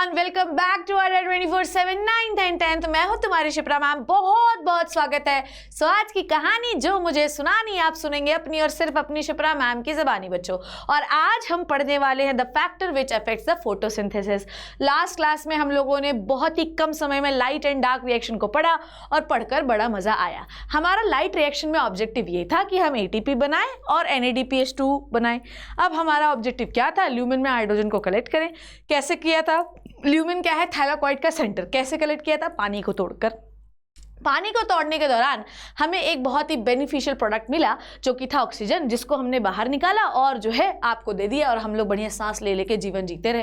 Everyone, welcome back to Adda 24/7 9th and 10th। मैं हूं तुम्हारी शिप्रा मैम, बहुत बहुत स्वागत है। सो आज की कहानी जो मुझे सुनानी आप सुनेंगे अपनी और सिर्फ अपनी शिप्रा मैम की ज़बानी बच्चों। और आज हम पढ़ने वाले हैं the factor which affects the photosynthesis. Last class में हम लोगों ने बहुत ही कम समय में लाइट एंड डार्क रिएक्शन को पढ़ा और पढ़कर बड़ा मज़ा आया। हमारा लाइट रिएक्शन में ऑब्जेक्टिव ये था कि हम ATP बनाएं और NADPH2 बनाएं। अब हमारा ऑब्जेक्टिव क्या था? ल्यूमेन में हाइड्रोजन को कलेक्ट करें। कैसे किया था? ल्यूमेन क्या है? थैलाकॉइड का सेंटर। कैसे कलेक्ट किया था? पानी को तोड़कर। पानी को तोड़ने के दौरान हमें एक बहुत ही बेनिफिशियल प्रोडक्ट मिला जो कि था ऑक्सीजन, जिसको हमने बाहर निकाला और जो है आपको दे दिया और हम लोग बढ़िया सांस ले लेके जीवन जीते रहे।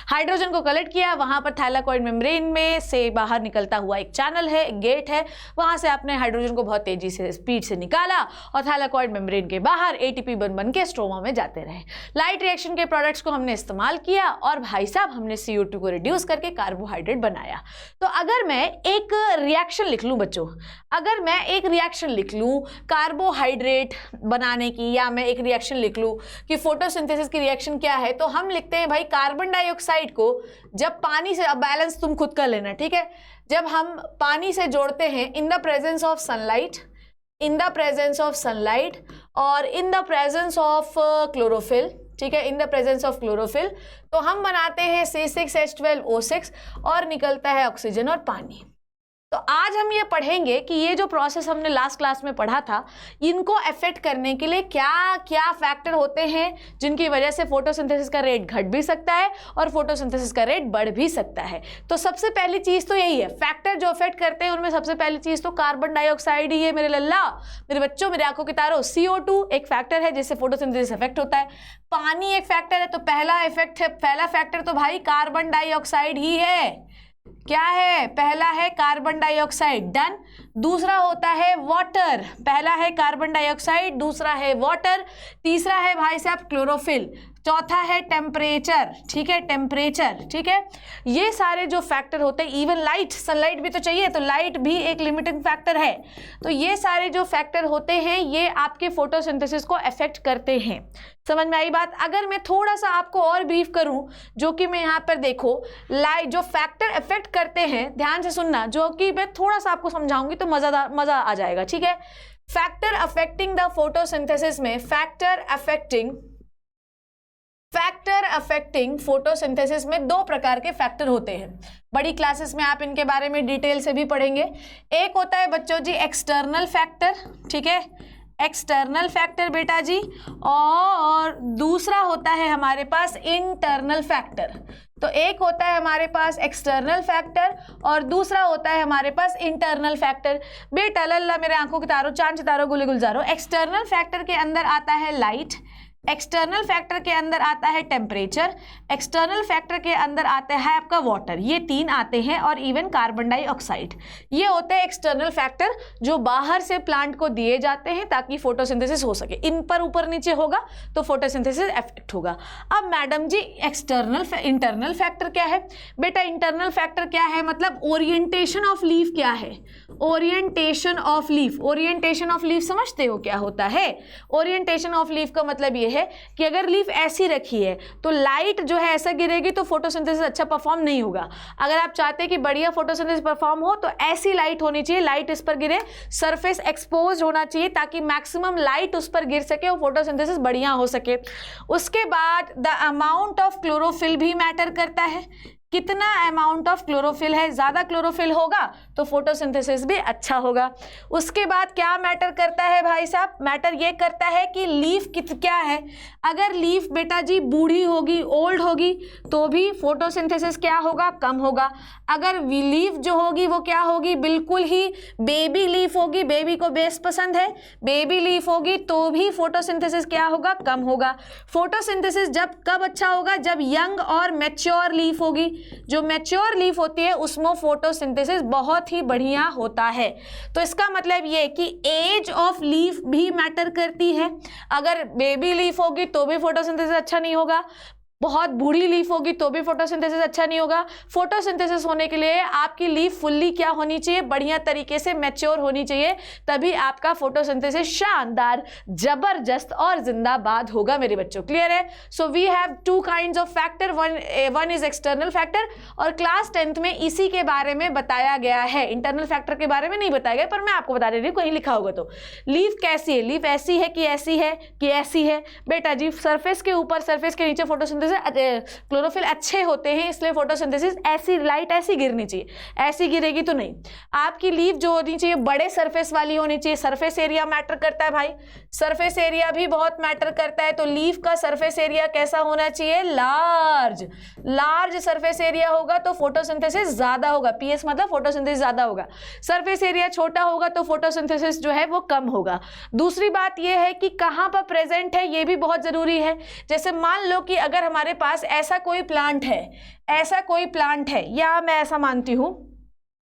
हाइड्रोजन को कलेक्ट किया, वहाँ पर थैलाकॉइड मेम्ब्रेन में से बाहर निकलता हुआ एक चैनल है, एक गेट है, वहाँ से आपने हाइड्रोजन को बहुत तेजी से स्पीड से निकाला और थैलाकॉइड मेम्ब्रेन के बाहर ATP बन के स्ट्रोमा में जाते रहे। लाइट रिएक्शन के प्रोडक्ट्स को हमने इस्तेमाल किया और भाई साहब हमने CO2 को रिड्यूस करके कार्बोहाइड्रेट बनाया। तो अगर मैं एक रिएक्शन लिख लूँ बच्चों, अगर मैं एक रिएक्शन लिख लूँ कार्बोहाइड्रेट बनाने की, या मैं एक रिएक्शन लिख लूँ कि फोटोसिंथेसिस की रिएक्शन क्या है, तो हम लिखते हैं भाई कार्बन डाइऑक्साइड को जब पानी से, अब बैलेंस तुम खुद कर लेना, ठीक है, जब हम पानी से जोड़ते हैं in the presence of sunlight, in the presence of sunlight और in the presence of chlorophyll, ठीक है, in the presence of chlorophyll, तो हम बनाते हैं C6H12O6 और निकलता है ऑक्सीजन और पानी। तो आज हम ये पढ़ेंगे कि ये जो प्रोसेस हमने लास्ट क्लास में पढ़ा था, इनको अफेक्ट करने के लिए क्या क्या फैक्टर होते हैं जिनकी वजह से फोटोसिंथेसिस का रेट घट भी सकता है और फोटोसिंथेसिस का रेट बढ़ भी सकता है। तो सबसे पहली चीज़ तो यही है, फैक्टर जो अफेक्ट करते हैं उनमें सबसे पहली चीज़ तो कार्बन डाइऑक्साइड ही है मेरे लल्ला, मेरे बच्चों, मेरे आंखों के तारों। CO2 एक फैक्टर है जिससे फोटोसिंथेसिस अफेक्ट होता है। पानी एक फैक्टर है, तो पहला इफेक्ट है, पहला फैक्टर तो भाई कार्बन डाइऑक्साइड ही है। क्या है? पहला है कार्बन डाइऑक्साइड, डन। दूसरा होता है वाटर, पहला है कार्बन डाइऑक्साइड, दूसरा है वाटर, तीसरा है भाई साहब क्लोरोफिल, चौथा है टेम्परेचर, ठीक है, टेम्परेचर, ठीक है। ये सारे जो फैक्टर होते हैं, इवन लाइट, सनलाइट भी तो चाहिए, तो लाइट भी एक लिमिटिंग फैक्टर है। तो ये सारे जो फैक्टर होते हैं ये आपके फोटोसिंथेसिस को अफेक्ट करते हैं। समझ में आई बात? अगर मैं थोड़ा सा आपको और ब्रीफ करूं, जो कि मैं यहाँ पर देखो लाइट जो फैक्टर अफेक्ट करते हैं, ध्यान से सुनना, जो कि मैं थोड़ा सा आपको समझाऊंगी तो मजा आ जाएगा, ठीक है। फैक्टर अफेक्टिंग द फोटोसिंथेसिस में, फैक्टर अफेक्टिंग फोटोसिंथेसिस में दो प्रकार के फैक्टर होते हैं। बड़ी क्लासेस में आप इनके बारे में डिटेल से भी पढ़ेंगे। एक होता है बच्चों जी एक्सटर्नल फैक्टर, ठीक है, एक्सटर्नल फैक्टर बेटा जी, और दूसरा होता है हमारे पास इंटरनल फैक्टर। तो एक होता है हमारे पास एक्सटर्नल फैक्टर और दूसरा होता है हमारे पास इंटरनल फैक्टर। बेटा लल्ला मेरे आंखों के तारों, चांद सितारों, गुले गुलजारों, एक्सटर्नल फैक्टर के अंदर आता है लाइट, एक्सटर्नल फैक्टर के अंदर आता है टेम्परेचर, एक्सटर्नल फैक्टर के अंदर आता है आपका वाटर, ये तीन आते हैं, और इवन कार्बन डाइऑक्साइड। ये होते हैं एक्सटर्नल फैक्टर जो बाहर से प्लांट को दिए जाते हैं ताकि फोटोसिंथेसिस हो सके। इन पर ऊपर नीचे होगा तो फोटोसिंथेसिस इफेक्ट होगा। अब मैडम जी इंटरनल फैक्टर क्या है? बेटा इंटरनल फैक्टर क्या है? मतलब ओरिएंटेशन ऑफ लीफ क्या है? Orientation of leaf, orientation of leaf समझते हो क्या होता है? ओरिएंटेशन ऑफ लीफ का मतलब ये है कि अगर लीफ ऐसी रखी है तो लाइट जो है ऐसा गिरेगी तो फोटोसिंथेसिस अच्छा परफॉर्म नहीं होगा। अगर आप चाहते हैं कि बढ़िया फोटोसिंथेसिस परफॉर्म हो तो ऐसी लाइट होनी चाहिए, लाइट इस पर गिरे, सरफेस एक्सपोज होना चाहिए ताकि मैक्सिमम लाइट उस पर गिर सके और फोटोसिंथेसिस बढ़िया हो सके। उसके बाद द अमाउंट ऑफ क्लोरोफिल भी मैटर करता है। कितना अमाउंट ऑफ क्लोरोफिल है? ज़्यादा क्लोरोफिल होगा तो फोटोसिंथेसिस भी अच्छा होगा। उसके बाद क्या मैटर करता है भाई साहब? मैटर ये करता है कि लीफ क्या है। अगर लीफ बेटा जी बूढ़ी होगी, ओल्ड होगी, तो भी फोटोसिंथेसिस क्या होगा? कम होगा। अगर लीफ जो होगी वो क्या होगी? बिल्कुल ही बेबी लीफ होगी, बेबी को बेस पसंद है, बेबी लीफ होगी तो भी फोटोसिंथेसिस क्या होगा? कम होगा। फोटोसिंथेसिस जब कब अच्छा होगा? जब यंग और मैच्योर लीफ होगी। जो मैच्योर लीफ होती है उसमें फोटोसिंथेसिस बहुत ही बढ़िया होता है। तो इसका मतलब ये कि एज ऑफ लीफ भी मैटर करती है। अगर बेबी लीफ होगी तो भी फोटोसिंथेसिस अच्छा नहीं होगा। बहुत बूढ़ी लीफ होगी तो भी फोटोसिंथेसिस अच्छा नहीं होगा। फोटोसिंथेसिस होने के लिए आपकी लीफ फुल्ली क्या होनी चाहिए, बढ़िया तरीके से मैच्योर होनी चाहिए, तभी आपका फोटोसिंथेसिस शानदार, जबरदस्त और जिंदाबाद होगा मेरे बच्चों। क्लियर है? So we have two kinds of factor, one is external factor, और क्लास 10th में इसी के बारे में बताया गया है। इंटरनल फैक्टर के बारे में नहीं बताया गया, पर मैं आपको बता रही हूँ, कहीं लिखा होगा तो। लीफ कैसी है, लीफ ऐसी है कि ऐसी है कि ऐसी है? बेटा जी सरफेस के ऊपर, सरफेस के नीचे फोटोसिंथेसिस, क्लोरोफिल अच्छे होते हैं, इसलिए फोटोसिंथेसिस ऐसी लाइट ऐसी गिरनी चाहिए, ऐसी गिरेगी तो नहीं। आपकी लीफ जो होनी चाहिए बड़े सरफेस वाली होनी चाहिए। सरफेस एरिया मैटर करता है भाई, सरफेस एरिया भी बहुत मैटर करता है। तो लीफ का सरफेस एरिया कैसा होना चाहिए? लार्ज। लार्ज सरफेस एरिया होगा तो फोटोसिंथेसिस ज्यादा होगा, पीएस मतलब फोटोसिंथेसिस ज्यादा होगा। सरफेस एरिया छोटा होगा तो फोटोसिंथेसिस जो है वो कम होगा। दूसरी बात ये है कि कहां पर प्रेजेंट है, ये भी बहुत जरूरी है। जैसे मान लो कि अगर हमारे पास ऐसा कोई प्लांट है, ऐसा कोई प्लांट है, या मैं ऐसा मानती हूं,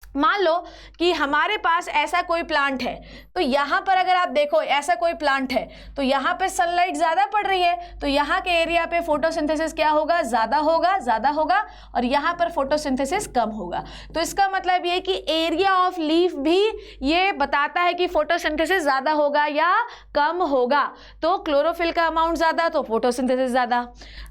मान लो कि हमारे पास ऐसा कोई प्लांट है, तो यहां पर अगर आप देखो ऐसा कोई प्लांट है तो यहां पे सनलाइट ज्यादा पड़ रही है, तो यहां के एरिया पे फोटोसिंथेसिस क्या होगा? ज्यादा होगा, ज्यादा होगा, और यहां पर फोटोसिंथेसिस कम होगा। तो इसका मतलब ये कि एरिया ऑफ लीफ भी ये बताता है कि फोटोसिंथेसिस ज्यादा होगा या कम होगा। तो क्लोरोफिल का अमाउंट ज्यादा तो फोटोसिंथेसिस ज्यादा।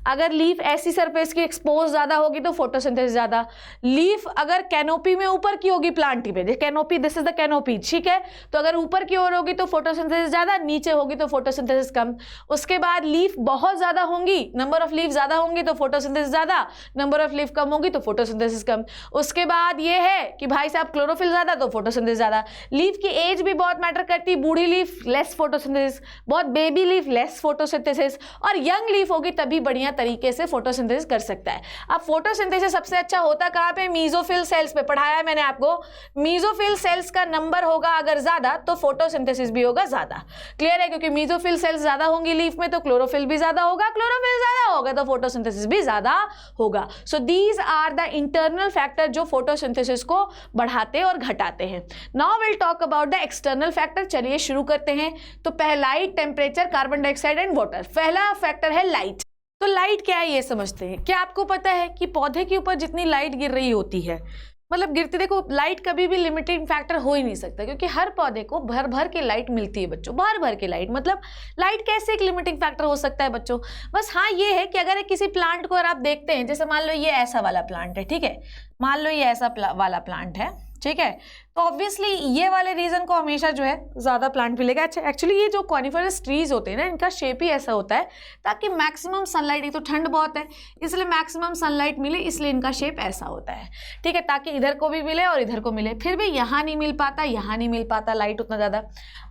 अगर लीफ ऐसी सरफेस की एक्सपोज ज्यादा होगी तो फोटोसिंथेसिस ज्यादा। लीफ अगर कैनोपी में ऊपर की होगी, प्लांट पे canopy, this is the canopy, ठीक है, तो अगर ऊपर की ओर होगी तो फोटोसिंथेसिस ज्यादा, नीचे होगी तो फोटोसिंथेसिस कम। उसके बाद लीफ बहुत ज्यादा होंगी, नंबर ऑफ लीफ ज्यादा होंगी तो फोटोसिंथेसिस ज्यादा, नंबर ऑफ लीफ कम होगी तो फोटोसिंथेसिस कम। उसके बाद ये है कि भाई साहब क्लोरोफिल ज्यादा तो फोटोसिंथेसिस ज्यादा। लीफ की एज भी बहुत मैटर करती है, बूढ़ी लीफ लेस फोटोसिंथेसिस, बहुत बेबी लीफ लेस फोटोसिंथेसिस, और यंग लीफ होगी तभी बढ़िया तरीके से फोटोसिंथेसिस कर सकता है। अब फोटोसिंथेसिस सबसे अच्छा होता कहां पे? मीजोफिल सेल्स पे, पढ़ाया है मैंने आपको। मीजोफिल सेल्स का नंबर होगा अगर ज्यादा तो फोटोसिंथेसिस भी होगा ज्यादा। क्लियर है? क्योंकि मीजोफिल सेल्स ज्यादा होंगी लीफ में तो क्लोरोफिल भी ज्यादा होगा, क्लोरोफिल ज्यादा होगा तो फोटोसिंथेसिस भी ज्यादा होगा। So these are the internal factor जो फोटोसिंथेसिस को बढ़ाते और घटाते हैं। Now will talk about the external factor. चलिए शुरू करते हैं। तो पहला light, temperature, carbon dioxide and water. पहला फैक्टर है लाइट। तो लाइट क्या है ये समझते हैं। क्या आपको पता है कि पौधे के ऊपर जितनी लाइट गिर रही होती है, मतलब गिरती, देखो लाइट कभी भी लिमिटिंग फैक्टर हो ही नहीं सकता, क्योंकि हर पौधे को भर भर के लाइट मिलती है बच्चों, भर भर के लाइट। मतलब लाइट कैसे एक लिमिटिंग फैक्टर हो सकता है बच्चों? बस हाँ ये है कि अगर किसी प्लांट को अगर आप देखते हैं, जैसे मान लो ये ऐसा वाला प्लांट है, ठीक है, मान लो ये ऐसा वाला प्लांट है, ठीक है, तो ऑब्वियसली ये वाले रीजन को हमेशा जो है ज्यादा प्लांट मिलेगा। अच्छा, एक्चुअली ये जो कॉनिफरस ट्रीज होते हैं ना, इनका शेप ही ऐसा होता है ताकि मैक्सिमम सनलाइट, एक तो ठंड बहुत है इसलिए मैक्सिमम सनलाइट मिले, इसलिए इनका शेप ऐसा होता है, ठीक है, ताकि इधर को भी मिले और इधर को मिले। फिर भी यहाँ नहीं मिल पाता, यहाँ नहीं मिल पाता लाइट उतना ज्यादा।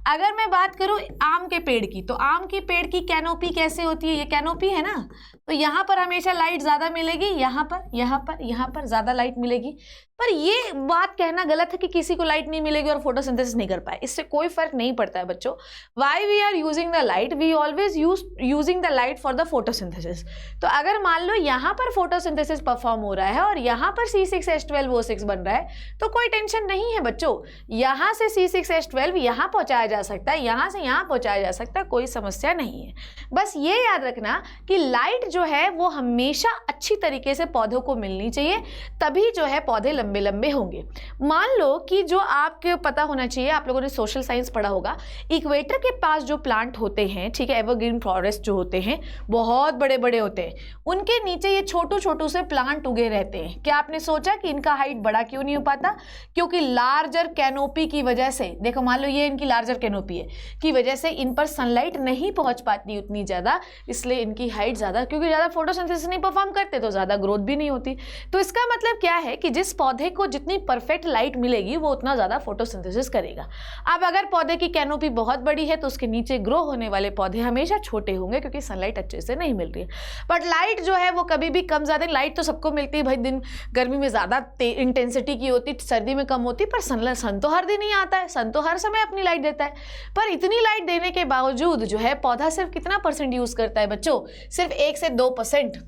अगर मैं बात करूँ आम के पेड़ की, तो आम के पेड़ की कैनोपी कैसे होती है? ये कैनोपी है ना, तो यहाँ पर हमेशा लाइट ज्यादा मिलेगी, यहाँ पर, यहाँ पर, यहाँ पर ज्यादा लाइट मिलेगी। पर ये बात कहना गलत है कि किसी को लाइट नहीं मिलेगी और फोटोसिंथेसिस नहीं कर पाए, इससे कोई फर्क नहीं पड़ता है बच्चों। Why we are using the light, we always using the light for the photosynthesis. तो अगर मान लो यहाँ पर फोटोसिंथेसिस परफॉर्म हो रहा है और यहाँ पर C6H12O6 बन रहा है, तो कोई टेंशन नहीं है बच्चों। यहाँ से C6H12 यहाँ पहुँचाया जा सकता है, यहाँ से यहाँ पहुँचाया जा सकता है, कोई समस्या नहीं है। बस ये याद रखना कि लाइट जो है वो हमेशा अच्छी तरीके से पौधों को मिलनी चाहिए, तभी जो है पौधे लंबे लंबे होंगे। मान लो कि जो आपके पता होना चाहिए, आप लोगों ने सोशल साइंस पढ़ा होगा, इक्वेटर के पास जो प्लांट होते हैं, ठीक है, एवरग्रीन फॉरेस्ट जो होते हैं बहुत बड़े बड़े होते हैं, उनके नीचे ये छोटू छोटू से प्लांट उगे रहते हैं। क्या आपने सोचा कि इनका हाइट बड़ा क्यों नहीं हो पाता? क्योंकि लार्जर कैनोपी की वजह से, देखो मान लो ये इनकी लार्जर कैनोपी है, की वजह से इन पर सनलाइट नहीं पहुंच पाती उतनी ज्यादा, इसलिए इनकी हाइट ज्यादा, क्योंकि ज्यादा फोटोसिंथेसिस नहीं परफॉर्म करते तो ज्यादा ग्रोथ भी नहीं होती। तो इसका मतलब क्या है कि जिस पौधे को जितनी परफेक्ट लाइट मिलेगी वो उतना ज्यादा फोटोसिंथेसिस करेगा। अब अगर पौधे की कैनोपी बहुत बड़ी है तो उसके नीचे ग्रो होने वाले पौधे हमेशा छोटे होंगे, क्योंकि सनलाइट अच्छे से नहीं मिल रही है। बट लाइट जो है वो कभी भी कम ज्यादा, लाइट तो सबको मिलती है भाई, दिन गर्मी में ज्यादा इंटेंसिटी की होती, सर्दी में कम होती, पर सन तो हर दिन ही आता है, सन तो हर समय अपनी लाइट देता है। पर इतनी लाइट देने के बावजूद जो है पौधा सिर्फ कितना परसेंट यूज करता है बच्चों? सिर्फ 1 से 2%।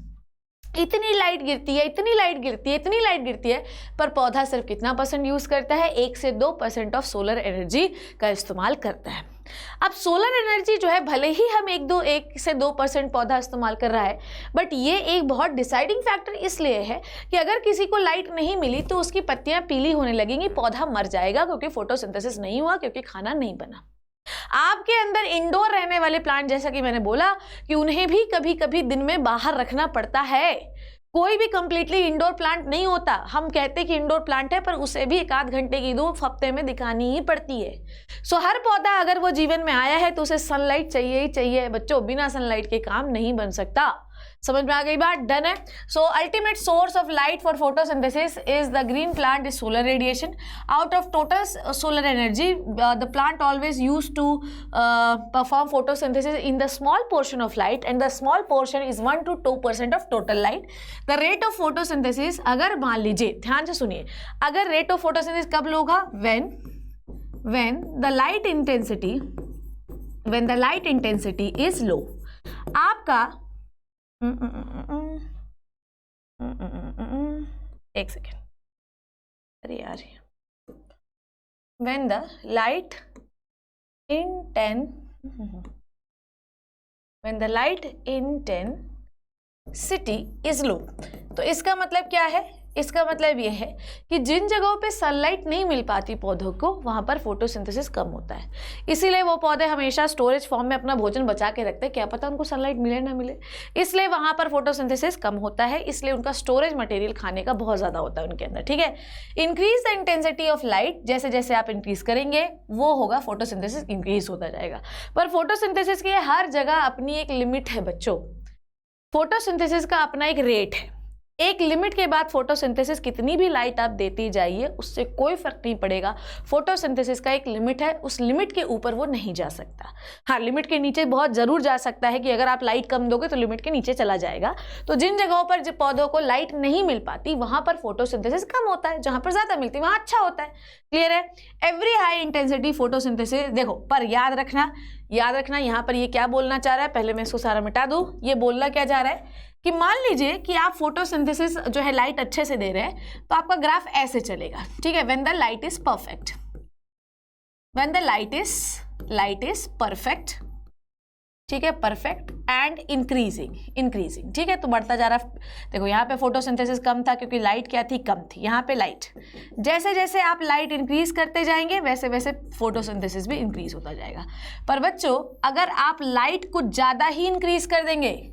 इतनी लाइट गिरती है, इतनी लाइट गिरती है, इतनी लाइट गिरती है, पर पौधा सिर्फ कितना परसेंट यूज करता है? 1 से 2% ऑफ सोलर एनर्जी का इस्तेमाल करता है। अब सोलर एनर्जी जो है भले ही हम 1 से 2% पौधा इस्तेमाल कर रहा है, बट ये एक बहुत डिसाइडिंग फैक्टर इसलिए है कि अगर किसी को लाइट नहीं मिली तो उसकी पत्तियां पीली होने लगेंगी, पौधा मर जाएगा क्योंकि फोटोसिंथेसिस नहीं हुआ, क्योंकि खाना नहीं बना। आपके अंदर इंडोर रहने वाले प्लांट, जैसा कि मैंने बोला कि उन्हें भी कभी कभी दिन में बाहर रखना पड़ता है। कोई भी कंप्लीटली इंडोर प्लांट नहीं होता। हम कहते हैं कि इंडोर प्लांट है, पर उसे भी 1 आध घंटे की धूप हफ्ते में दिखानी ही पड़ती है। सो हर पौधा अगर वो जीवन में आया है तो उसे सनलाइट चाहिए ही चाहिए बच्चों, बिना सनलाइट के काम नहीं बन सकता। समझ में आ गई बात? डन है। So ultimate source of light for photosynthesis is the green plant is solar radiation. Out of total solar energy the plant always use to perform photosynthesis in the small portion of light, and the small portion is 1 to 2% of total light. The rate of photosynthesis, अगर मान लीजिए, ध्यान से सुनिए, अगर rate of photosynthesis कब लो होगा? when the light intensity is low। आपका एक सेकेंड, अरे यार, when the light intensity is low, तो इसका मतलब क्या है? इसका मतलब ये है कि जिन जगहों पे सनलाइट नहीं मिल पाती पौधों को, वहाँ पर फोटोसिंथेसिस कम होता है। इसीलिए वो पौधे हमेशा स्टोरेज फॉर्म में अपना भोजन बचा के रखते हैं, क्या पता उनको सनलाइट मिले ना मिले, इसलिए वहाँ पर फोटोसिंथेसिस कम होता है, इसलिए उनका स्टोरेज मटेरियल खाने का बहुत ज़्यादा होता है उनके अंदर। ठीक है। Increase the intensity of light, जैसे जैसे आप इंक्रीज करेंगे वो होगा, फोटोसिंथेसिस इंक्रीज होता जाएगा। पर फोटोसिंथेसिस की हर जगह अपनी एक लिमिट है बच्चों। फोटोसिंथेसिस का अपना एक रेट है। एक लिमिट के बाद फोटोसिंथेसिस कितनी भी लाइट आप देती जाइए उससे कोई फर्क नहीं पड़ेगा। फोटोसिंथेसिस का एक लिमिट है, उस लिमिट के ऊपर वो नहीं जा सकता। हाँ, लिमिट के नीचे बहुत ज़रूर जा सकता है कि अगर आप लाइट कम दोगे तो लिमिट के नीचे चला जाएगा। तो जिन जगहों पर जो पौधों को लाइट नहीं मिल पाती वहाँ पर फोटोसिंथेसिस कम होता है, जहाँ पर ज़्यादा मिलती है वहाँ अच्छा होता है। क्लियर है? एवरी हाई इंटेंसिटी फोटोसिंथेसिस, देखो पर याद रखना यहाँ पर ये क्या बोलना चाह रहा है, पहले मैं इसको सारा मिटा दूँ। ये बोलना क्या चाह रहा है कि मान लीजिए कि आप फोटोसिंथेसिस जो है लाइट अच्छे से दे रहे हैं, तो आपका ग्राफ ऐसे चलेगा। ठीक है। When the light is perfect, when the light is perfect, ठीक है, परफेक्ट एंड इंक्रीजिंग। ठीक है, तो बढ़ता जा रहा। देखो यहाँ पे फोटोसिंथेसिस कम था क्योंकि लाइट क्या थी? कम थी। यहाँ पे लाइट, जैसे जैसे आप लाइट इंक्रीज करते जाएंगे वैसे वैसे फोटोसिंथेसिस भी इंक्रीज होता जाएगा। पर बच्चों देखो, आप लाइट कुछ ज़्यादा ही इंक्रीज कर देंगे,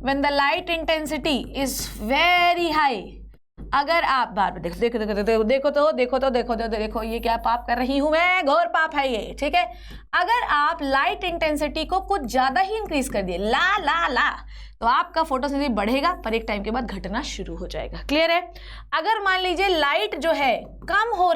when the light intensity is very high, अगर आप बार बार देखो ये क्या पाप कर रही हूं मैं, घोर पाप है ये। ठीक है। अगर आप लाइट इंटेंसिटी को कुछ ज्यादा ही इंक्रीज कर दिए, ला तो आपका फोटोसिंथेसिस बढ़ेगा पर एक टाइम के बाद घटना शुरू हो जाएगा। क्लियर है? अगर मान लीजिए लाइट जो है कम हो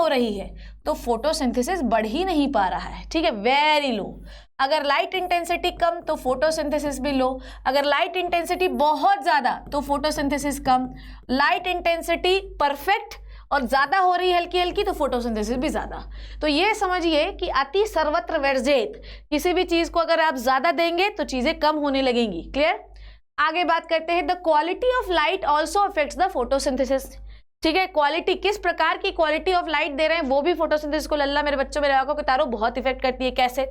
रही है तो फोटोसिंथेसिस बढ़ ही नहीं पा रहा है। ठीक है, वेरी लो। अगर लाइट इंटेंसिटी कम तो फोटोसिंथेसिस भी लो, अगर लाइट इंटेंसिटी बहुत ज़्यादा तो फोटोसिंथेसिस कम, लाइट इंटेंसिटी परफेक्ट और ज़्यादा हो रही है हल्की हल्की तो फोटोसिंथेसिस भी ज़्यादा। तो ये समझिए कि अति सर्वत्र वर्जित, किसी भी चीज़ को अगर आप ज़्यादा देंगे तो चीज़ें कम होने लगेंगी। क्लियर? आगे बात करते हैं। The quality of light also affects the photosynthesis. ठीक है, क्वालिटी, किस प्रकार की क्वालिटी ऑफ लाइट दे रहे हैं वो भी फोटोसिंथेसिस को, लल्ला मेरे बच्चों मेरे आंखों के तारों, बहुत इफेक्ट करती है। कैसे?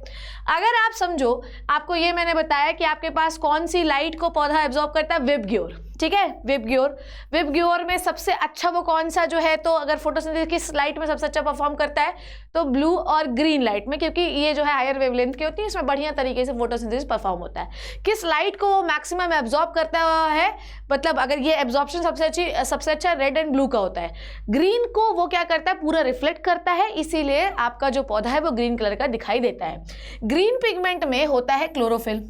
अगर आप समझो, आपको ये मैंने बताया कि आपके पास कौन सी लाइट को पौधा एब्जॉर्ब करता है, विबग्योर। ठीक है, विबग्योर में सबसे अच्छा वो कौन सा जो है, तो अगर फोटोसिंथेसिस किस लाइट में सबसे अच्छा परफॉर्म करता है तो ब्लू और ग्रीन लाइट में, क्योंकि ये जो है हायर वेवलेंथ की होती है, इसमें बढ़िया तरीके से फोटोसिंथेसिस परफॉर्म होता है। किस लाइट को वो मैक्सिमम एब्जॉर्ब करता है, मतलब अगर ये एब्जॉर्प्शन सबसे अच्छा रेड एंड ब्लू का होता है, ग्रीन को वो क्या करता है, पूरा रिफ्लेक्ट करता है, इसीलिए आपका जो पौधा है वो ग्रीन कलर का दिखाई देता है। ग्रीन पिगमेंट में होता है क्लोरोफिल।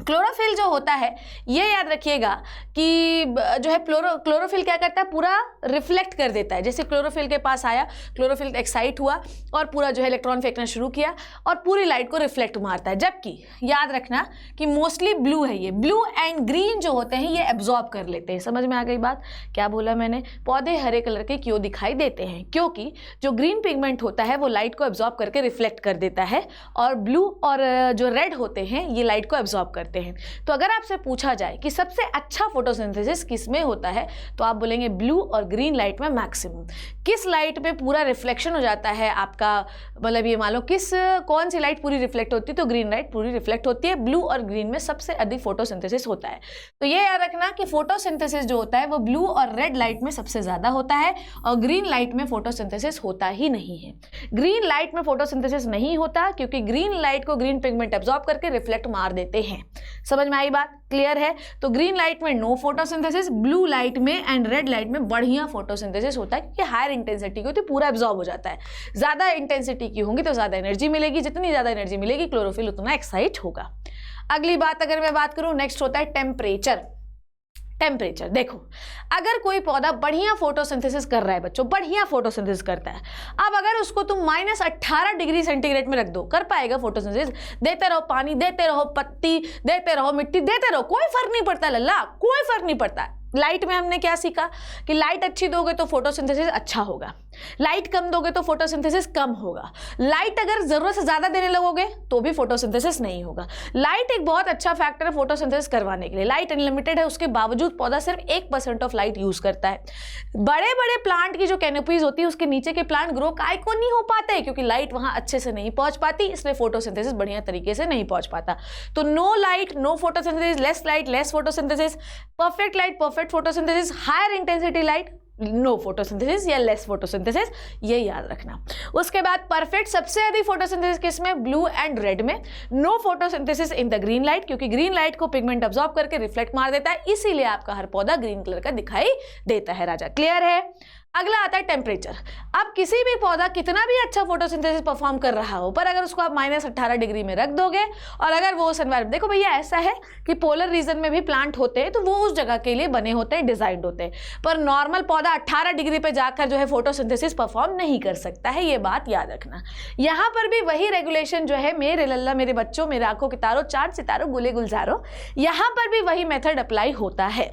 क्लोरोफिल जो होता है, ये याद रखिएगा कि जो है क्लोरोफिल क्या करता है, पूरा रिफ्लेक्ट कर देता है। जैसे क्लोरोफिल के पास आया, क्लोरोफिल एक्साइट हुआ और पूरा जो है इलेक्ट्रॉन फेंकना शुरू किया और पूरी लाइट को रिफ्लेक्ट मारता है। जबकि याद रखना कि मोस्टली ब्लू है, ये ब्लू एंड ग्रीन जो होते हैं ये एब्जॉर्ब कर लेते हैं। समझ में आ गई बात? क्या बोला मैंने? पौधे हरे कलर के क्यों दिखाई देते हैं? क्योंकि जो ग्रीन पिगमेंट होता है वो लाइट को एब्जॉर्ब करके रिफ्लेक्ट कर देता है, और ब्लू और जो रेड होते हैं ये लाइट को एब्जॉर्ब करते हैं। करते हैं। तो अगर आपसे पूछा जाए कि सबसे अच्छा फोटोसिंथेसिस किस में होता है तो आप बोलेंगे ब्लू और ग्रीन लाइट में मैक्सिमम। किस लाइट में पूरा रिफ्लेक्शन हो जाता है आपका, मतलब ये मान लो कौन सी लाइट पूरी रिफ्लेक्ट होती है, तो ग्रीन लाइट पूरी रिफ्लेक्ट होती है। ब्लू और ग्रीन में सबसे अधिक फोटोसिंथेसिस होता है। तो ये याद रखना कि फोटोसिंथेसिस जो होता है वो ब्लू और रेड लाइट में सबसे ज़्यादा होता है और ग्रीन लाइट में फोटोसिंथेसिस होता ही नहीं है। ग्रीन लाइट में फोटोसिंथेसिस नहीं होता क्योंकि ग्रीन लाइट को ग्रीन पिगमेंट एब्जॉर्ब करके रिफ्लेक्ट मार देते हैं। समझ में आई बात? क्लियर है? तो ग्रीन लाइट में नो फोटोसिंथेसिस, ब्लू लाइट में एंड रेड लाइट में बढ़िया फोटोसिंथेसिस होता है क्योंकि हायर इंटेंसिटी की होती है, पूरा एब्जॉर्ब हो जाता है। ज़्यादा इंटेंसिटी की होंगी तो ज़्यादा एनर्जी मिलेगी, जितनी ज़्यादा एनर्जी मिलेगी क्लोरोफिल उतना एक्साइट होगा। अगली बात अगर मैं बात करूँ, नेक्स्ट होता है टेम्परेचर। टेम्परेचर देखो, अगर कोई पौधा बढ़िया फोटोसिंथेसिस कर रहा है बच्चों, बढ़िया फोटोसिंथेसिस करता है, अब अगर उसको तुम -18 डिग्री सेंटीग्रेड में रख दो, कर पाएगा फोटोसिंथेसिस? देते रहो पानी, देते रहो पत्ती, देते रहो मिट्टी, देते रहो, कोई फर्क नहीं पड़ता लल्ला, कोई फर्क नहीं पड़ता। लाइट में हमने क्या सीखा कि लाइट अच्छी दोगे तो फोटोसिंथेसिस अच्छा होगा, लाइट कम दोगे तो फोटोसिंथेसिस कम होगा। लाइट अगर जरूरत से ज्यादा देने लगोगे तो भी फोटोसिंथेसिस नहीं होगा। लाइट एक बहुत अच्छा फैक्टर है फोटोसिंथेसिस करवाने के लिए। लाइट अनलिमिटेड है, उसके बावजूद पौधा सिर्फ 1% ऑफ लाइट यूज करता है। बड़े बड़े प्लांट की जो कैनोपीज होती है उसके नीचे के प्लांट ग्रो काय को नहीं हो पाते क्योंकि लाइट वहां अच्छे से नहीं पहुंच पाती, इसलिए फोटोसिंथेसिस बढ़िया तरीके से नहीं पहुंच पाता। तो no light no photosynthesis, less light less photosynthesis, perfect light perfect photosynthesis, higher intensity light no photosynthesis या लेस फोटोसिंथेसिस, ये याद रखना। उसके बाद परफेक्ट सबसे अधिक फोटोसिंथेसिस किसमें? ब्लू एंड रेड में। No photosynthesis in the green light क्योंकि ग्रीन लाइट को पिगमेंट अब्सॉर्ब करके रिफ्लेक्ट मार देता है, इसीलिए आपका हर पौधा ग्रीन कलर का दिखाई देता है राजा। क्लियर है? अगला आता है टेम्परेचर। अब किसी भी पौधा कितना भी अच्छा फोटोसिंथेसिस परफॉर्म कर रहा हो, पर अगर उसको आप -18 डिग्री में रख दोगे और अगर वो उस एनवायरमेंट, देखो भैया ऐसा है कि पोलर रीजन में भी प्लांट होते हैं तो वो उस जगह के लिए बने होते हैं, डिजाइंड होते हैं, पर नॉर्मल पौधा 18 डिग्री पे जाकर जो है फोटोसिंथेसिस परफॉर्म नहीं कर सकता है, ये बात याद रखना। यहाँ पर भी वही रेगुलेशन जो है, मेरे लल्ला मेरे बच्चों मेरे आंखों के तारों चांद सितारों गुले गुलजारों, यहाँ पर भी वही मेथड अप्लाई होता है।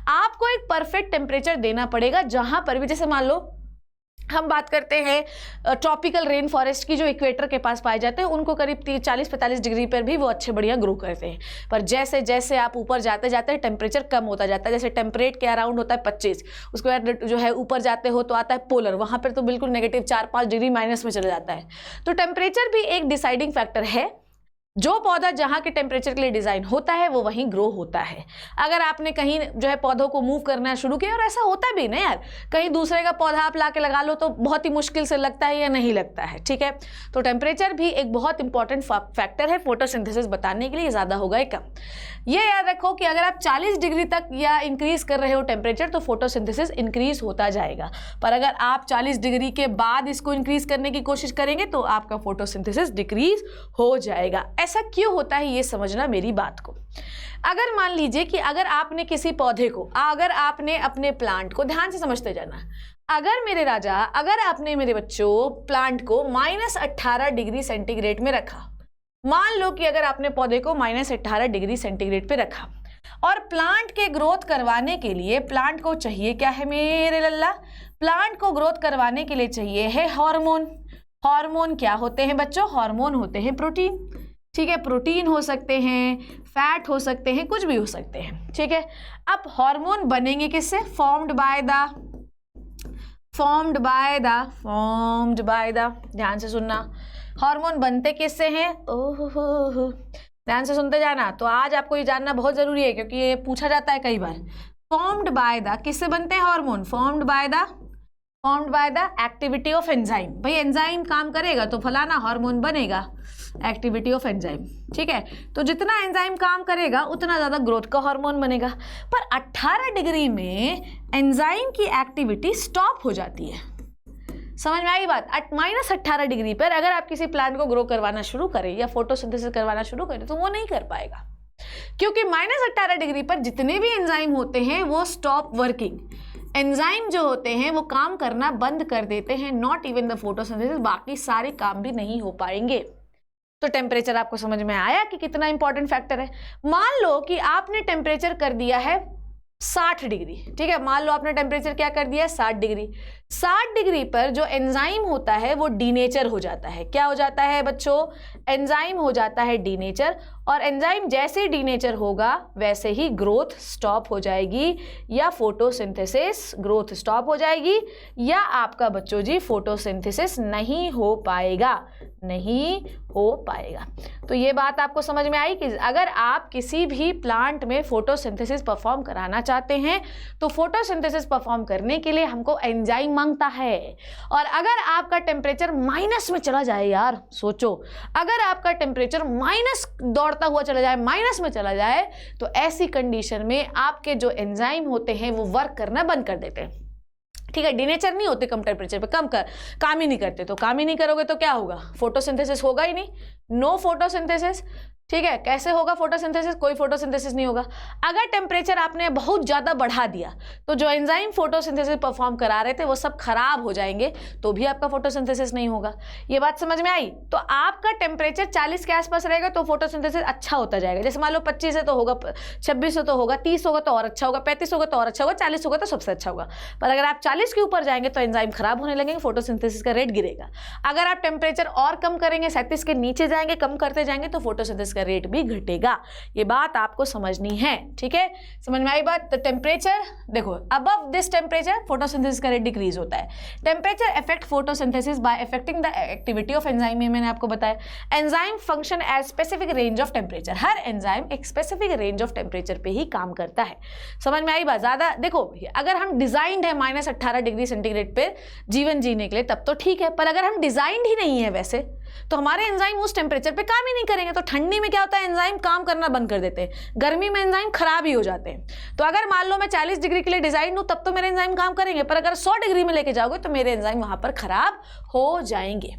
आपको एक परफेक्ट टेम्परेचर देना पड़ेगा जहां पर भी, जैसे मान लो हम बात करते हैं ट्रॉपिकल रेन फॉरेस्ट की जो इक्वेटर के पास पाए जाते हैं, उनको करीब 40-45 डिग्री पर भी वो अच्छे बढ़िया ग्रो करते हैं, पर जैसे जैसे आप ऊपर जाते जाते टेम्परेचर कम होता जाता है। जैसे टेम्परेट के अराउंड होता है 25, उसके बाद जो है ऊपर जाते हो तो आता है पोलर, वहाँ पर तो बिल्कुल नेगेटिव 4-5 डिग्री माइनस में चले जाता है। तो टेम्परेचर भी एक डिसाइडिंग फैक्टर है। जो पौधा जहाँ के टेम्परेचर के लिए डिज़ाइन होता है वो वहीं ग्रो होता है। अगर आपने कहीं जो है पौधों को मूव करना शुरू किया, और ऐसा होता भी ना यार, कहीं दूसरे का पौधा आप ला के लगा लो तो बहुत ही मुश्किल से लगता है या नहीं लगता है, ठीक है। तो टेम्परेचर भी एक बहुत इंपॉर्टेंट फैक्टर है फोटोसिंथेसिस बताने के लिए, ज़्यादा होगा या कम। ये याद रखो कि अगर आप 40 डिग्री तक या इंक्रीज कर रहे हो टेम्परेचर तो फोटोसिंथेसिस इंक्रीज होता जाएगा, पर अगर आप 40 डिग्री के बाद इसको इंक्रीज करने की कोशिश करेंगे तो आपका फोटोसिंथेसिस डिक्रीज हो जाएगा। ऐसा क्यों होता है ये समझना मेरी बात को। अगर मान लीजिए कि अगर आपने किसी पौधे को, अगर आपने अपने प्लांट को, ध्यान से समझते जाना, अगर मेरे राजा, अगर आपने मेरे बच्चों प्लांट को -18 डिग्री सेंटीग्रेड में रखा, मान लो कि अगर आपने पौधे को -18 डिग्री सेंटीग्रेड पे रखा और प्लांट के ग्रोथ करवाने के लिए, प्लांट को चाहिए क्या है मेरे लल्ला? प्लांट को ग्रोथ करवाने के लिए चाहिए है हार्मोन। हार्मोन क्या होते हैं बच्चों? हार्मोन होते हैं प्रोटीन, ठीक है। प्रोटीन हो सकते हैं, फैट हो सकते हैं, कुछ भी हो सकते हैं, ठीक है। अब हार्मोन बनेंगे किससे? फॉर्म्ड बाय द, ध्यान से सुनना, हार्मोन बनते किससे हैं? ओहो, ध्यान से सुनते जाना। तो आज आपको ये जानना बहुत जरूरी है क्योंकि ये पूछा जाता है कई बार। फॉर्म्ड बाय द, किससे बनते हैं hormone? Formed by the activity of enzyme. भाई एंजाइम काम करेगा तो फलाना हार्मोन बनेगा, एक्टिविटी ऑफ एंजाइम, ठीक है। तो जितना एंजाइम काम करेगा उतना ज़्यादा ग्रोथ का हार्मोन बनेगा। पर 18 डिग्री में एंजाइम की एक्टिविटी स्टॉप हो जाती है। समझ में आई बात? -18 डिग्री पर अगर आप किसी प्लांट को ग्रो करवाना शुरू करें या फोटोसिंथेसिस करवाना शुरू करें तो वो नहीं कर पाएगा, क्योंकि -18 डिग्री पर जितने भी एंजाइम होते हैं वो स्टॉप वर्किंग। एंजाइम जो होते हैं वो काम करना बंद कर देते हैं, नॉट इवन द फोटोसिंथेसिस, बाकी सारे काम भी नहीं हो पाएंगे। तो टेम्परेचर आपको समझ में आया कि कितना इंपॉर्टेंट फैक्टर है। मान लो कि आपने टेम्परेचर कर दिया है 60 डिग्री, ठीक है। मान लो आपने टेम्परेचर क्या कर दिया है 60 डिग्री। 60 डिग्री पर जो एंजाइम होता है वो डीनेचर हो जाता है। क्या हो जाता है बच्चों? एंजाइम हो जाता है डीनेचर, और एंजाइम जैसे डीनेचर होगा वैसे ही ग्रोथ स्टॉप हो जाएगी, या फोटोसिंथेसिस ग्रोथ स्टॉप हो जाएगी, या आपका बच्चों जी फोटोसिंथेसिस नहीं हो पाएगा, नहीं हो पाएगा। तो ये बात आपको समझ में आई कि अगर आप किसी भी प्लांट में फोटोसिंथेसिस परफॉर्म कराना चाहते हैं तो फोटोसिंथेसिस परफॉर्म करने के लिए हमको एंजाइम मांगता है। और अगर आपका टेम्परेचर माइनस में चला जाए, यार सोचो, अगर आपका टेम्परेचर माइनस दौड़ता हुआ चला जाए, माइनस में चला जाए, तो ऐसी कंडीशन में आपके जो एंजाइम होते हैं वो वर्क करना बंद कर देते हैं, ठीक है। डीनेचर नहीं होते कम टेम्परेचर पे, काम ही नहीं करते। तो काम ही नहीं करोगे तो क्या होगा? फोटोसिंथेसिस होगा ही नहीं, नो फोटोसिंथेसिस, ठीक है। कैसे होगा फोटोसिंथेसिस? कोई फोटोसिंथेसिस नहीं होगा। अगर टेम्परेचर आपने बहुत ज़्यादा बढ़ा दिया तो जो एंजाइम फोटोसिंथेसिस परफॉर्म करा रहे थे वो सब खराब हो जाएंगे, तो भी आपका फोटोसिंथेसिस नहीं होगा। ये बात समझ में आई? तो आपका टेम्परेचर 40 के आसपास रहेगा तो फोटोसिंथेसिस अच्छा होता जाएगा। जैसे मान लो 25 है तो होगा, 26 है तो होगा, 30 होगा तो और अच्छा होगा, 35 होगा तो और अच्छा होगा, 40 होगा तो सबसे अच्छा होगा। पर अगर आप 40 के ऊपर जाएंगे तो एंजाइम खराब होने लगेंगे, फोटोसिंथेसिस का रेट गिरेगा। अगर आप टेम्परेचर और कम करेंगे, 37 के नीचे जाएंगे, कम करते जाएंगे, तो फोटोसिंथेसिस का रेट भी घटेगा। ये बात आपको समझनी है, ठीक है। समझ में आई बात? तो टेम्परेचर देखो, अबव दिस टेम्परेचर फोटोसिंथेसिस का रेट डिक्रीज होता है। Temperature affect photosynthesis by affecting the activity of enzyme, ये मैंने आपको बताया। Enzyme function as specific range of temperature, हर एंजाइम एक स्पेसिफिक रेंज ऑफ टेम्परेचर पे ही काम करता है। समझ में आई बात? ज्यादा देखो, अगर हम डिजाइंड है -18 डिग्री सेंटीग्रेड पे जीवन जीने के लिए तब तो ठीक है, पर अगर हम डिजाइंड ही नहीं है वैसे तो हमारे एंजाइम उस टेम्परेचर पे काम ही नहीं करेंगे। तो ठंडी में क्या होता है? एंजाइम काम करना बंद कर देते हैं, गर्मी में एंजाइम खराब ही हो जाते हैं। तो अगर मान लो मैं 40 डिग्री के लिए डिजाइन हूं तब तो मेरे एंजाइम काम करेंगे, पर अगर 100 डिग्री में लेके जाओगे तो मेरे एंजाइम वहां पर खराब हो जाएंगे।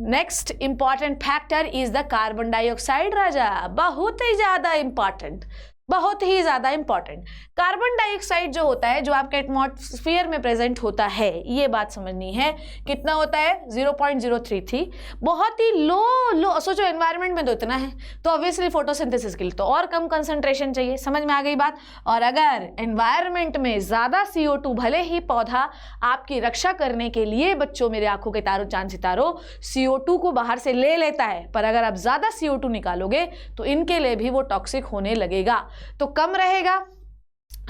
Next important factor is the carbon dioxide राजा, बहुत ही ज्यादा इंपॉर्टेंट, बहुत ही ज्यादा इंपॉर्टेंट। कार्बन डाइऑक्साइड जो होता है, जो आपके एटमॉस्फेयर में प्रेजेंट होता है, ये बात समझनी है। कितना होता है? 0.033, बहुत ही लो। सोचो एनवायरनमेंट में तो इतना है, तो ऑब्वियसली फोटोसिंथेसिस के लिए तो और कम कंसंट्रेशन चाहिए। समझ में आ गई बात? और अगर एनवायरनमेंट में ज्यादा CO2, भले ही पौधा आपकी रक्षा करने के लिए बच्चों, मेरे आंखों के तारों, चांद सितारों, CO2 को बाहर से ले लेता है, पर अगर आप ज्यादा CO2 निकालोगे तो इनके लिए भी वो टॉक्सिक होने लगेगा। तो कम रहेगा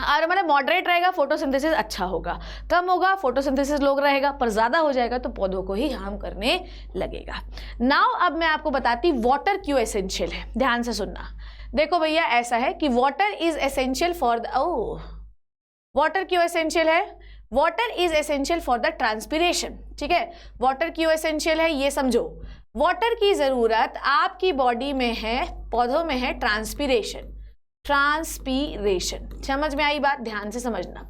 और मतलब मॉडरेट रहेगा, फोटोसिंथेसिस अच्छा होगा। कम होगा, फोटोसिंथेसिस लोग रहेगा, पर ज्यादा हो जाएगा तो पौधों को ही हार्म करने लगेगा। नाउ अब मैं आपको बताती वाटर क्यों एसेंशियल है, ध्यान से सुनना। देखो भैया, ऐसा है कि water is essential for the water क्यों एसेंशियल है? Water is essential for the transpiration, ठीक है। वाटर क्यों एसेंशियल है ये समझो। वाटर की जरूरत आपकी बॉडी में है, पौधों में है ट्रांसपिरेशन, ट्रांसपीरेशन। समझ में आई बात? ध्यान से समझना।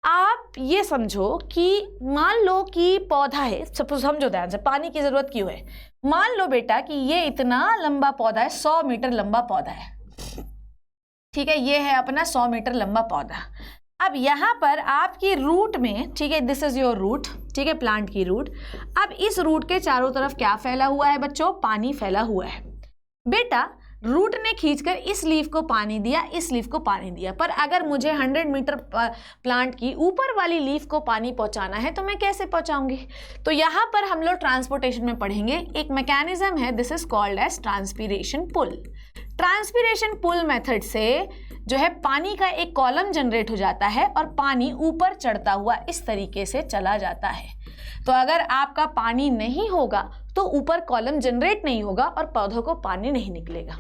आप ये समझो कि मान लो कि पौधा है, समझो ध्यान से, पानी की जरूरत क्यों है। मान लो बेटा कि ये इतना लंबा पौधा है, 100 मीटर लंबा पौधा है, ठीक है। ये है अपना 100 मीटर लंबा पौधा। अब यहाँ पर आपकी रूट में, ठीक है, दिस इज योर रूट, ठीक है, प्लांट की रूट। अब इस रूट के चारों तरफ क्या फैला हुआ है बच्चों? पानी फैला हुआ है। बेटा रूट ने खींचकर इस लीफ को पानी दिया, इस लीफ को पानी दिया, पर अगर मुझे 100 मीटर प्लांट की ऊपर वाली लीफ को पानी पहुंचाना है तो मैं कैसे पहुंचाऊंगी? तो यहाँ पर हम लोग ट्रांसपोर्टेशन में पढ़ेंगे, एक मैकेनिज्म है, this is called as transpiration pull. Transpiration pull method से जो है पानी का एक कॉलम जनरेट हो जाता है और पानी ऊपर चढ़ता हुआ इस तरीके से चला जाता है। तो अगर आपका पानी नहीं होगा तो ऊपर कॉलम जनरेट नहीं होगा और पौधों को पानी नहीं निकलेगा।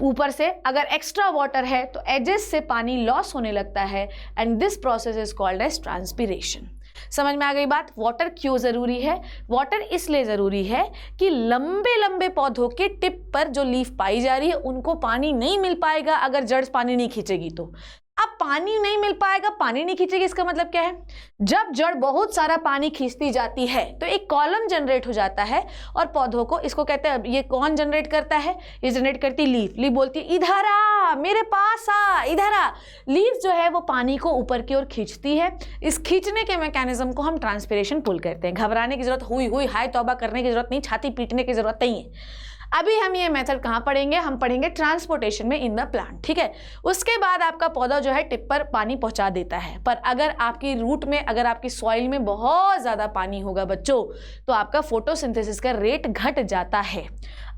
ऊपर से अगर एक्स्ट्रा वाटर है तो एजेस से पानी लॉस होने लगता है and this process is called as transpiration. समझ में आ गई बात? वाटर क्यों जरूरी है? वाटर इसलिए जरूरी है कि लंबे लंबे पौधों के टिप पर जो लीफ पाई जा रही है उनको पानी नहीं मिल पाएगा अगर जड़ पानी नहीं खींचेगी तो। अब पानी नहीं मिल पाएगा, पानी नहीं खींचेगी, इसका मतलब क्या है? जब जड़ बहुत सारा पानी खींचती जाती है तो एक कॉलम जनरेट हो जाता है और पौधों को, इसको कहते हैं, ये कौन जनरेट करता है? ये जनरेट करती लीफ। लीफ बोलती है इधर आ, मेरे पास आ, इधर आ। लीफ जो है वो पानी को ऊपर की ओर खींचती है। इस खींचने के मैकेनिज्म को हम ट्रांसपीरेशन पुल कहते हैं। घबराने की जरूरत, हुई हाय तौबा करने की जरूरत नहीं, छाती पीटने की जरूरत नहीं है। अभी हम ये मेथड कहाँ पढ़ेंगे, हम पढ़ेंगे ट्रांसपोर्टेशन में इन द प्लांट, ठीक है। उसके बाद आपका पौधा जो है टिप पर पानी पहुंचा देता है, पर अगर आपकी रूट में, अगर आपकी सॉइल में बहुत ज़्यादा पानी होगा बच्चों, तो आपका फोटोसिंथेसिस का रेट घट जाता है।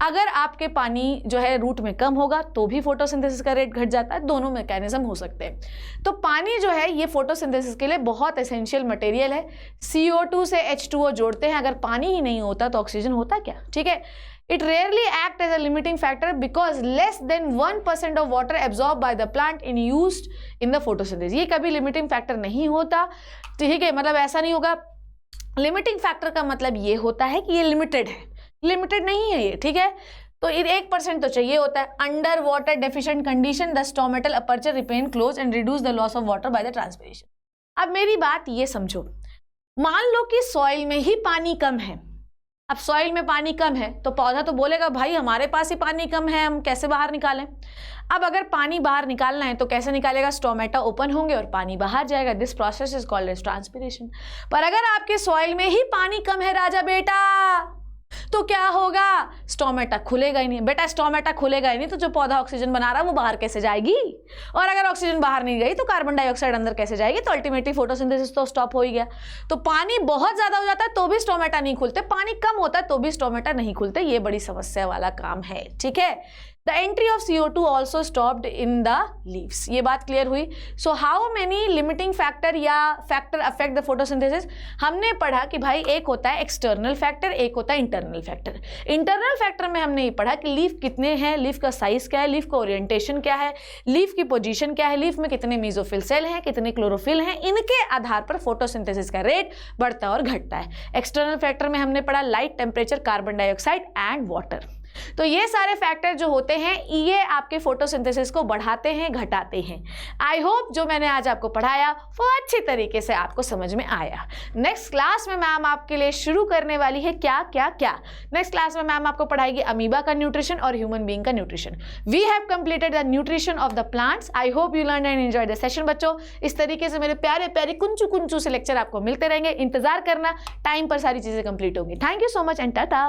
अगर आपके पानी जो है रूट में कम होगा तो भी फोटोसिंथेसिस का रेट घट जाता है, दोनों मैकेनिज्म हो सकते हैं। तो पानी जो है ये फोटोसिंथेसिस के लिए बहुत एसेंशियल मटेरियल है। CO2 से H2O जोड़ते हैं, अगर पानी ही नहीं होता तो ऑक्सीजन होता क्या, ठीक है। It rarely act as a limiting factor because less than 1% of water absorbed by the plant in used in the photosynthesis। ये कभी लिमिटिंग फैक्टर नहीं होता, ठीक है, मतलब ऐसा नहीं होगा। लिमिटिंग फैक्टर का मतलब ये होता है कि ये लिमिटेड है, लिमिटेड नहीं है ये, ठीक है। तो 1% तो चाहिए होता है। Under water deficient condition the stomatal aperture remain close and reduce the loss of water by the transpiration. अब मेरी बात ये समझो, मान लो कि सॉइल में ही पानी कम है। अब सॉइल में पानी कम है तो पौधा तो बोलेगा भाई हमारे पास ही पानी कम है, हम कैसे बाहर निकालें। अब अगर पानी बाहर निकालना है तो कैसे निकालेगा, स्टोमेटा ओपन होंगे और पानी बाहर जाएगा। This process is called as transpiration. पर अगर आपके सॉइल में ही पानी कम है राजा बेटा, तो क्या होगा, स्टोमेटा खुलेगा ही नहीं। बेटा स्टोमेटा खुलेगा ही नहीं तो जो पौधा ऑक्सीजन बना रहा है वो बाहर कैसे जाएगी, और अगर ऑक्सीजन बाहर नहीं गई तो कार्बन डाइऑक्साइड अंदर कैसे जाएगी। तो अल्टीमेटली फोटोसिंथेसिस तो स्टॉप हो ही गया। तो पानी बहुत ज्यादा हो जाता है तो भी स्टोमेटा नहीं खुलते, पानी कम होता है तो भी स्टोमेटा नहीं खुलते। ये बड़ी समस्या वाला काम है, ठीक है। The entry of CO2 also stopped in the leaves. ये बात क्लियर हुई। So how many limiting factor या फैक्टर अफेक्ट द फोटोसिंथेसिस। हमने पढ़ा कि भाई एक होता है एक्सटर्नल फैक्टर, एक होता है इंटरनल फैक्टर। इंटरनल फैक्टर में हमने ये पढ़ा कि लीफ कितने हैं, लीफ का साइज क्या है, लीफ का ओरिएंटेशन क्या है, लीफ की पोजीशन क्या है, लीफ में कितने मेसोफिल सेल हैं, कितने क्लोरोफिल हैं, इनके आधार पर फोटोसिंथेसिस का रेट बढ़ता और घटता है। एक्सटर्नल फैक्टर में हमने पढ़ा light, temperature, carbon dioxide and water. तो ये सारे फैक्टर जो होते हैं ये आपके फोटोसिंथेसिस को बढ़ाते हैं, घटाते हैं। आई होप जो मैंने आज आपको पढ़ाया वो अच्छी तरीके से आपको समझ में आया। नेक्स्ट क्लास में मैम आपके लिए शुरू करने वाली है क्या क्या क्या। नेक्स्ट क्लास में मैम आपको पढ़ाएगी अमीबा का न्यूट्रिशन और ह्यूमन बीइंग का nutrition. We have completed the nutrition of the plants. I hope you learn and enjoy the session बच्चों। इस तरीके से मेरे प्यारे प्यारे कुंचू कुंचू से लेक्चर आपको मिलते रहेंगे, इंतजार करना, टाइम पर सारी चीजें कंप्लीट होंगी। Thank you so much and Tata.